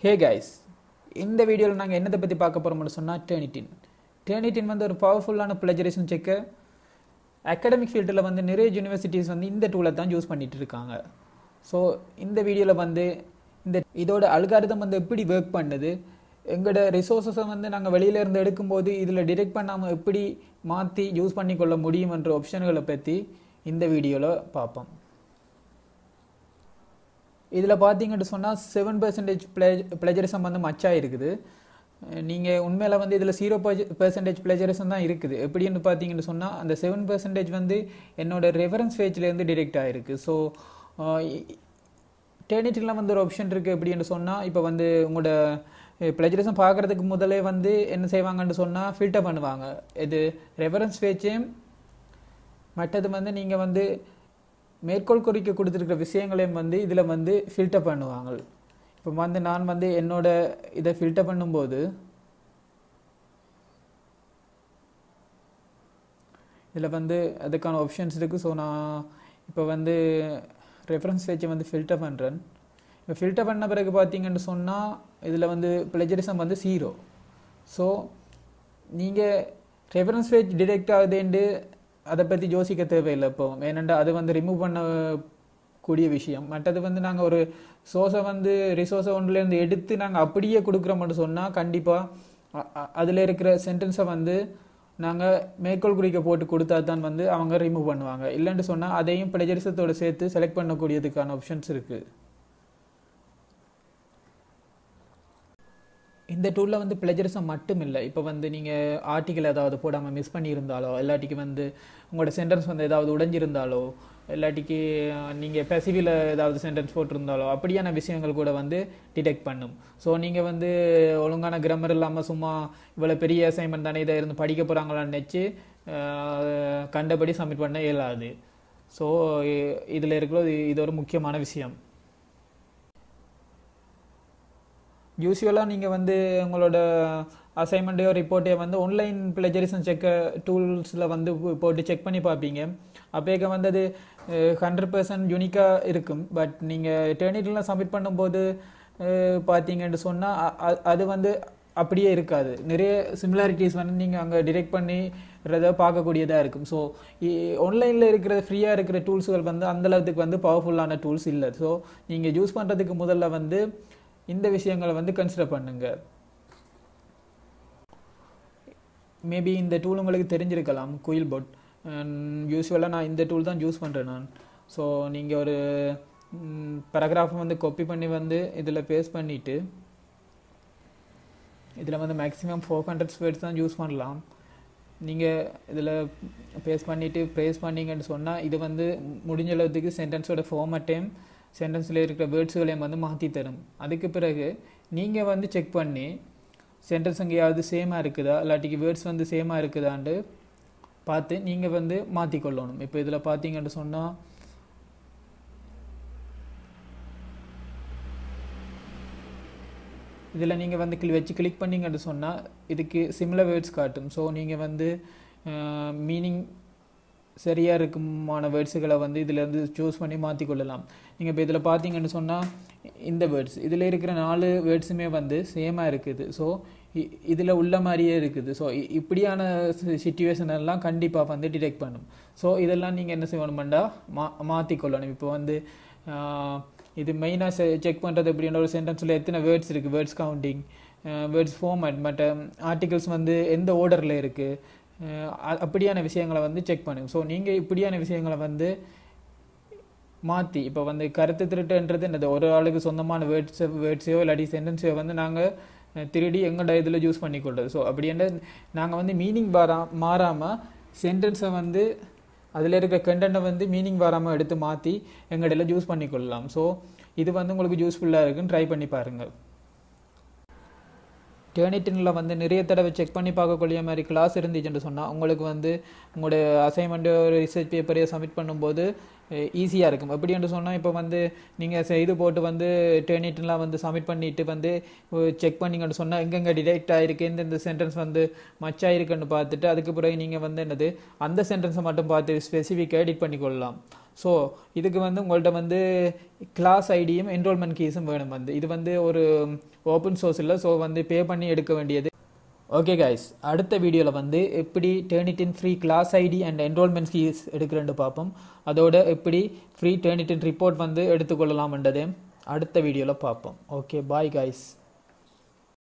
Hey guys, இந்த வீடியோவில் நாங்கள் என்னத்தை பற்றி பார்க்க போகிறோம்னு சொன்னால் டேர்னிட்டின் வந்து ஒரு பவர்ஃபுல்லான பிளஜரிசம் செக்கர். அகாடமிக் ஃபீல்டில் வந்து நிறைய யூனிவர்சிட்டிஸ் வந்து இந்த டூலை தான் யூஸ் பண்ணிட்டு இருக்காங்க. ஸோ இந்த வீடியோவில் வந்து இதோட அல்காரிதம் வந்து எப்படி ஒர்க் பண்ணுது, எங்களோட ரிசோர்ஸஸை வந்து நாங்கள் வெளியிலேருந்து எடுக்கும்போது இதில் டிடெக்ட் பண்ணாமல் எப்படி மாற்றி யூஸ் பண்ணிக்கொள்ள முடியுமென்ற ஆப்ஷன்களை பற்றி இந்த வீடியோவில் பார்ப்போம். இதில் பார்த்தீங்கன்னு சொன்னால் 7% பிளஜரிசம் வந்து மச்சாக இருக்குது. நீங்கள் உண்மையில் வந்து இதில் 0% பிளஜரிசம் தான் இருக்குது. எப்படின்னு பார்த்தீங்கன்னு சொன்னால் அந்த 7% வந்து என்னோட ரெஃபரன்ஸ் பேஜ்லேருந்து டிடெக்ட் ஆகிருக்கு. ஸோ டேர்னிட்டியில் வந்து ஒரு ஆப்ஷன் இருக்குது. எப்படின்னு சொன்னால் இப்போ வந்து உங்களோட பிளஜரிசம் பார்க்குறதுக்கு முதலே வந்து என்ன செய்வாங்கன்னு சொன்னால் ஃபில்டர் பண்ணுவாங்க. இது ரெஃபரன்ஸ் பேஜையும் மற்றது வந்து நீங்கள் வந்து மேற்கோள் குறிக்க கொடுத்துருக்கிற விஷயங்களையும் வந்து இதில் வந்து ஃபில்டர் பண்ணுவாங்க. இப்போ வந்து நான் வந்து என்னோட இதை ஃபில்டர் பண்ணும்போது இதில் வந்து அதுக்கான ஆப்ஷன்ஸ் இருக்குது. ஸோ நான் இப்போ வந்து ரெஃபரன்ஸ் பேஜை வந்து ஃபில்டர் பண்ணுறேன். இப்போ ஃபில்டர் பண்ண பிறகு பார்த்தீங்கன்னு சொன்னால் இதில் வந்து பிளஜரிசம் வந்து 0. ஸோ நீங்கள் ரெஃபரன்ஸ் பேஜ் டிடெக்ட் ஆகுதுன்னு அதை பற்றி யோசிக்க தேவையில்லை. இப்போ ஏனெண்டா அது வந்து ரிமூவ் பண்ணக்கூடிய விஷயம். மற்றது வந்து நாங்கள் ஒரு ரிசோர்ஸை ஒன்றுலேருந்து எடுத்து நாங்கள் அப்படியே கொடுக்குறோம்னு சொன்னால் கண்டிப்பாக அதில் இருக்கிற சென்டென்ஸை வந்து நாங்கள் மேற்கோள் குறிக்க போட்டு கொடுத்தா தான் வந்து அவங்க ரிமூவ் பண்ணுவாங்க. இல்லைன்னு சொன்னால் அதையும் பிளஜரிசத்தோடு சேர்த்து செலக்ட் பண்ணக்கூடியதுக்கான ஆப்ஷன்ஸ் இருக்குது. இந்த டூலில் வந்து பிளஜரிசம் மட்டும் இல்லை. இப்போ வந்து நீங்கள் ஆர்டிக்கல் ஏதாவது போடாமல் மிஸ் பண்ணியிருந்தாலோ, இல்லாட்டிக்கு வந்து உங்களோட சென்டென்ஸ் வந்து ஏதாவது உடைஞ்சிருந்தாலோ, இல்லாட்டிக்கு நீங்கள் பெசிவில் ஏதாவது சென்டென்ஸ் போட்டிருந்தாலோ அப்படியான விஷயங்கள் கூட வந்து டிடெக்ட் பண்ணும். ஸோ நீங்கள் வந்து ஒழுங்கான கிராமர் இல்லாமல் சும்மா இவ்வளோ பெரிய அசைன்மெண்ட் தானே இதை இருந்து படிக்க போகிறாங்களான்னு நினச்சி கண்டபடி சப்மிட் பண்ண இயலாது. ஸோ இதில் இருக்கிறது இது ஒரு முக்கியமான விஷயம். யூஸ்வலாக நீங்கள் வந்து உங்களோட அசைன்மெண்ட்டையோ ரிப்போர்ட்டையோ வந்து ஆன்லைன் பிளஜரிசம் செக்க டூல்ஸில் வந்து போட்டு செக் பண்ணி பார்ப்பீங்க. அப்போக்க வந்து அது 100% யூனிக்காக இருக்கும். பட் நீங்கள் டேர்னிட்டிலாம் சப்மிட் பண்ணும்போது பார்த்தீங்கன்னு சொன்னால் அது வந்து அப்படியே இருக்காது. நிறைய சிமிலாரிட்டிஸ் வந்து நீங்கள் அங்கே டிடெக்ட் பண்ணிறத பார்க்கக்கூடியதாக இருக்கும். ஸோ ஆன்லைனில் இருக்கிற ஃப்ரீயாக இருக்கிற டூல்ஸுகள் வந்து அந்தளவுக்கு வந்து பவர்ஃபுல்லான டூல்ஸ் இல்லை. ஸோ நீங்கள் யூஸ் பண்ணுறதுக்கு முதல்ல வந்து இந்த விஷயங்களை வந்து கன்சிடர் பண்ணுங்க. மேபி இந்த டூல் உங்களுக்கு தெரிஞ்சிருக்கலாம், குயில்போட். யூஸ்வலாக நான் இந்த டூல் தான் யூஸ் பண்ணுறேன் நான். ஸோ நீங்கள் ஒரு பேராகிராஃபை வந்து காப்பி பண்ணி வந்து இதில் பேஸ்ட் பண்ணிவிட்டு இதில் வந்து மேக்ஸிமம் 400 வேர்ட்ஸ் தான் யூஸ் பண்ணலாம். நீங்கள் இதில் பேஸ்ட் பண்ணிவிட்டு ப்ரேஸ் பண்ணிங்கன்னு சொன்னால் இது வந்து முடிஞ்ச அளவுக்கு சென்டென்ஸோட ஃபார்மட்டையும் சென்டென்ஸில் இருக்கிற வேர்ட்ஸுகளையும் வந்து மாற்றி தரும். அதுக்கு பிறகு நீங்கள் வந்து செக் பண்ணி சென்டென்ஸ் எங்கேயாவது சேமாக இருக்குதா, இல்லாட்டிக்கு வேர்ட்ஸ் வந்து சேமாக இருக்குதான்னு பார்த்து நீங்கள் வந்து மாற்றிக்கொள்ளணும். இப்போ இதில் பார்த்தீங்கன்னு சொன்னால் இதில் நீங்கள் வந்து கிளிக் பண்ணிங்கன்னு சொன்னால் இதுக்கு சிமிலர் வேர்ட்ஸ் காட்டும். ஸோ நீங்கள் வந்து மீனிங் சரியாக இருக்குமான வேர்ட்ஸுகளை வந்து இதிலேருந்து சூஸ் பண்ணி மாற்றிக்கொள்ளலாம். நீங்கள் இப்போ இதில் பார்த்தீங்கன்னு சொன்னால் இந்த வேர்ட்ஸ் இதில் இருக்கிற 4 வேர்ட்ஸுமே வந்து சேமாக இருக்குது. ஸோ இதில் உள்ள மாதிரியே இருக்குது. ஸோ இப்படியான சிச்சுவேஷன் எல்லாம் கண்டிப்பாக வந்து டிடெக்ட் பண்ணும். ஸோ இதெல்லாம் நீங்கள் என்ன செய்யணுமெண்டா மாற்றிக்கொள்ளணும். இப்போ வந்து இது மெயினாக செக் பண்ணுறது எப்படின்னா ஒரு சென்டென்ஸில் எத்தனை வேர்ட்ஸ் இருக்குது, வேர்ட்ஸ் கவுண்டிங், வேர்ட்ஸ் ஃபார்மேட், மற்ற ஆர்டிகல்ஸ் வந்து எந்த ஓர்டரில் இருக்குது, அப்படியான விஷயங்களை வந்து செக் பண்ணுங்க. ஸோ நீங்கள் இப்படியான விஷயங்களை வந்து மாற்றி இப்போ வந்து கருத்து திருட்டுன்றது என்னது, ஒரு ஆளுக்கு சொந்தமான வேர்ட்ஸையோ இல்லாட்டி சென்டென்ஸையோ வந்து நாங்கள் திருடி எங்களோட இதில் யூஸ் பண்ணிக்கொள்றது. ஸோ அப்படின்ற நாங்கள் வந்து மீனிங் மாறாமல் சென்டென்ஸை வந்து அதில் இருக்கிற கண்டென்ட்டை வந்து மீனிங் வராமல் எடுத்து மாற்றி எங்களோட இதில் யூஸ் பண்ணிக்கொள்ளலாம். ஸோ இது வந்து உங்களுக்கு யூஸ்ஃபுல்லாக இருக்குன்னு ட்ரை பண்ணி பாருங்கள். டேர்னிட்டினில் வந்து நிறைய தடவை செக் பண்ணி பார்க்கக்கூடிய மாதிரி கிளாஸ் இருந்துச்சுன்னு சொன்னால் உங்களுக்கு வந்து உங்களோட அசைன்மெண்ட்டு ஒரு ரிசர்ச் பேப்பரையோ சப்மிட் பண்ணும்போது ஈஸியாக இருக்கும். எப்படின்னு சொன்னால் இப்போ வந்து நீங்கள் செய்து போட்டு வந்து டேர்னிட்டின்லாம் வந்து சப்மிட் பண்ணிவிட்டு வந்து செக் பண்ணிங்கன்னு சொன்னால் எங்கெங்கே டிடெக்ட் ஆகிருக்கு, இந்த சென்டென்ஸ் வந்து மச்சாயிருக்குன்னு பார்த்துட்டு அதுக்கு பிறகு நீங்கள் வந்து என்னது அந்த சென்டென்ஸை மட்டும் பார்த்து ஸ்பெசிஃபிக்காக எடிட் பண்ணிக்கொள்ளலாம். ஸோ இதுக்கு வந்து உங்கள்கிட்ட வந்து கிளாஸ் ஐடியும் என்ரோல்மெண்ட் கீஸும் வேணும். வந்து இது வந்து ஒரு ஓப்பன் சோர்ஸ் இல்லை, ஸோ வந்து பே பண்ணி எடுக்க வேண்டியது. ஓகே கைஸ், அடுத்த வீடியோவில் வந்து எப்படி Turnitin free class ID and enrolment keys எடுக்கிறேன்னு பார்ப்போம். அதோட எப்படி ஃப்ரீ டர்னிட்டின் ரிப்போர்ட் வந்து எடுத்துக்கொள்ளலாம்ன்றதே அடுத்த வீடியோவில் பார்ப்போம். Okay, bye guys.